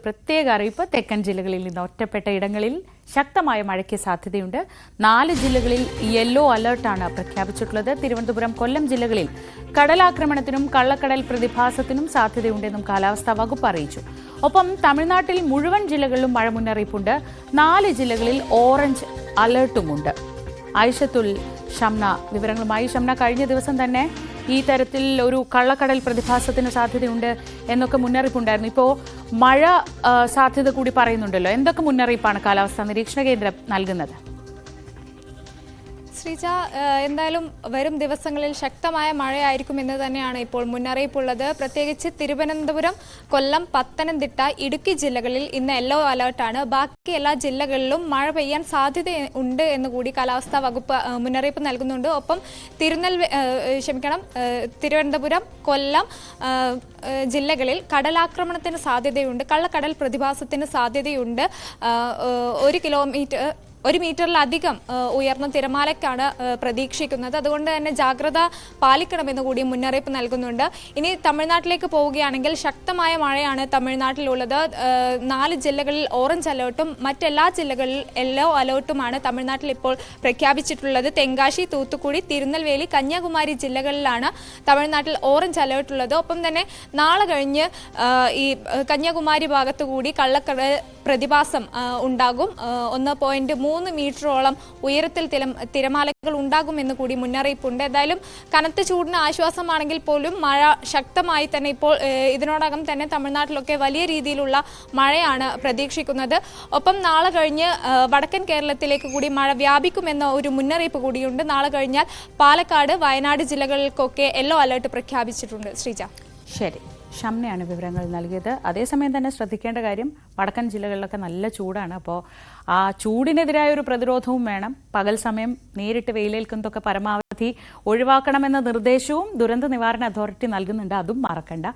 പ്രത്യേക അറിയിപ്പ്. തെക്കൻ ജില്ലകളിൽ നിന്ന് ഒറ്റപ്പെട്ട ഇടങ്ങളിൽ ശക്തമായ മഴയ്ക്ക് സാധ്യതയുണ്ട്. 4 ജില്ലകളിൽ യെല്ലോ അലർട്ടാണ് പ്രഖ്യാപിച്ചിട്ടുള്ളത്. തിരുവനന്തപുരം, കൊല്ലം ജില്ലകളിൽ കടലാക്രമണത്തിനും കള്ളക്കടൽ പ്രതിഭാസത്തിനും സാധ്യതയുണ്ടെന്നും കാലാവസ്ഥാ വകുപ്പ് അറിയിച്ചു. ഒപ്പം തമിഴ്നാട്ടിൽ മുഴുവൻ ജില്ലകളിലും മഴ മുന്നറിയിപ്പുണ്ട്. 4 ജില്ലകളിൽ ഓറഞ്ച് അലർട്ടുമുണ്ട്. ഐഷത്തുൽ ഷംന വിവരങ്ങളുമായി. ഷംന, കഴിഞ്ഞ ദിവസം തന്നെ ഈ തരത്തിൽ ഒരു കള്ളക്കടൽ പ്രതിഭാസത്തിന് സാധ്യതയുണ്ട് എന്നൊക്കെ മുന്നറിയിപ്പുണ്ടായിരുന്നു. ഇപ്പോൾ മഴ സാധ്യത കൂടി പറയുന്നുണ്ടല്ലോ. എന്തൊക്കെ മുന്നറിയിപ്പാണ് കാലാവസ്ഥാ നിരീക്ഷണ കേന്ദ്രം നൽകുന്നത്? ശ്രീജ, എന്തായാലും വരും ദിവസങ്ങളിൽ ശക്തമായ മഴയായിരിക്കും എന്ന് തന്നെയാണ് ഇപ്പോൾ മുന്നറിയിപ്പുള്ളത്. പ്രത്യേകിച്ച് തിരുവനന്തപുരം, കൊല്ലം, പത്തനംതിട്ട, ഇടുക്കി ജില്ലകളിൽ ഇന്ന് യെല്ലോ അലേർട്ടാണ്. ബാക്കി എല്ലാ ജില്ലകളിലും മഴ പെയ്യാൻ സാധ്യത ഉണ്ട് എന്ന് കൂടി കാലാവസ്ഥാ വകുപ്പ് മുന്നറിയിപ്പ് നൽകുന്നുണ്ട്. ഒപ്പം തിരുവനന്തപുരം, കൊല്ലം ജില്ലകളിൽ കടലാക്രമണത്തിന് സാധ്യതയുണ്ട്, കള്ളക്കടൽ പ്രതിഭാസത്തിന് സാധ്യതയുണ്ട്. 1 മീറ്ററിലധികം ഉയർന്ന തിരമാലയ്ക്കാണ് പ്രതീക്ഷിക്കുന്നത്. അതുകൊണ്ട് തന്നെ ജാഗ്രത പാലിക്കണമെന്ന് കൂടി മുന്നറിയിപ്പ് നൽകുന്നുണ്ട്. ഇനി തമിഴ്നാട്ടിലേക്ക് പോവുകയാണെങ്കിൽ ശക്തമായ മഴയാണ് തമിഴ്നാട്ടിലുള്ളത്. 4 ജില്ലകളിൽ ഓറഞ്ച് അലേർട്ടും മറ്റെല്ലാ ജില്ലകളിൽ യെല്ലോ അലേർട്ടുമാണ് തമിഴ്നാട്ടിൽ ഇപ്പോൾ പ്രഖ്യാപിച്ചിട്ടുള്ളത്. തെങ്കാശി, തൂത്തുക്കുടി, തിരുനെൽവേലി, കന്യാകുമാരി ജില്ലകളിലാണ് തമിഴ്നാട്ടിൽ ഓറഞ്ച് അലേർട്ടുള്ളത്. ഒപ്പം തന്നെ നാളെ കഴിഞ്ഞ് ഈ കന്യാകുമാരി ഭാഗത്തുകൂടി കള്ളക്കടൽ പ്രതിഭാസം ഉണ്ടാകും. 1.3 മീറ്ററോളം ഉയരത്തിൽ തിരമാലകൾ ഉണ്ടാകുമെന്ന് കൂടി മുന്നറിയിപ്പുണ്ട്. എന്തായാലും കനത്ത ചൂടിന് ആശ്വാസമാണെങ്കിൽ പോലും മഴ ശക്തമായി തന്നെ ഇപ്പോൾ ഇതിനോടകം തന്നെ തമിഴ്നാട്ടിലൊക്കെ വലിയ രീതിയിലുള്ള മഴയാണ് പ്രതീക്ഷിക്കുന്നത്. ഒപ്പം നാളെ കഴിഞ്ഞ് വടക്കൻ കേരളത്തിലേക്ക് കൂടി മഴ വ്യാപിക്കുമെന്ന ഒരു മുന്നറിയിപ്പ് കൂടിയുണ്ട്. നാളെ കഴിഞ്ഞാൽ പാലക്കാട്, വയനാട് ജില്ലകൾക്കൊക്കെ യെല്ലോ അലേർട്ട് പ്രഖ്യാപിച്ചിട്ടുണ്ട്. ശ്രീജ, ശരി, ഷംനയാണ് വിവരങ്ങൾ നൽകിയത്. അതേസമയം തന്നെ ശ്രദ്ധിക്കേണ്ട കാര്യം, വടക്കൻ ജില്ലകളിലൊക്കെ നല്ല ചൂടാണ്. അപ്പോൾ ആ ചൂടിനെതിരായ ഒരു പ്രതിരോധവും വേണം. പകൽ സമയം നേരിട്ട് വെയിലേൽക്കുന്നതൊക്കെ പരമാവധി ഒഴിവാക്കണമെന്ന നിർദ്ദേശവും ദുരന്ത നിവാരണ അതോറിറ്റി നൽകുന്നുണ്ട്. അതും മറക്കണ്ട.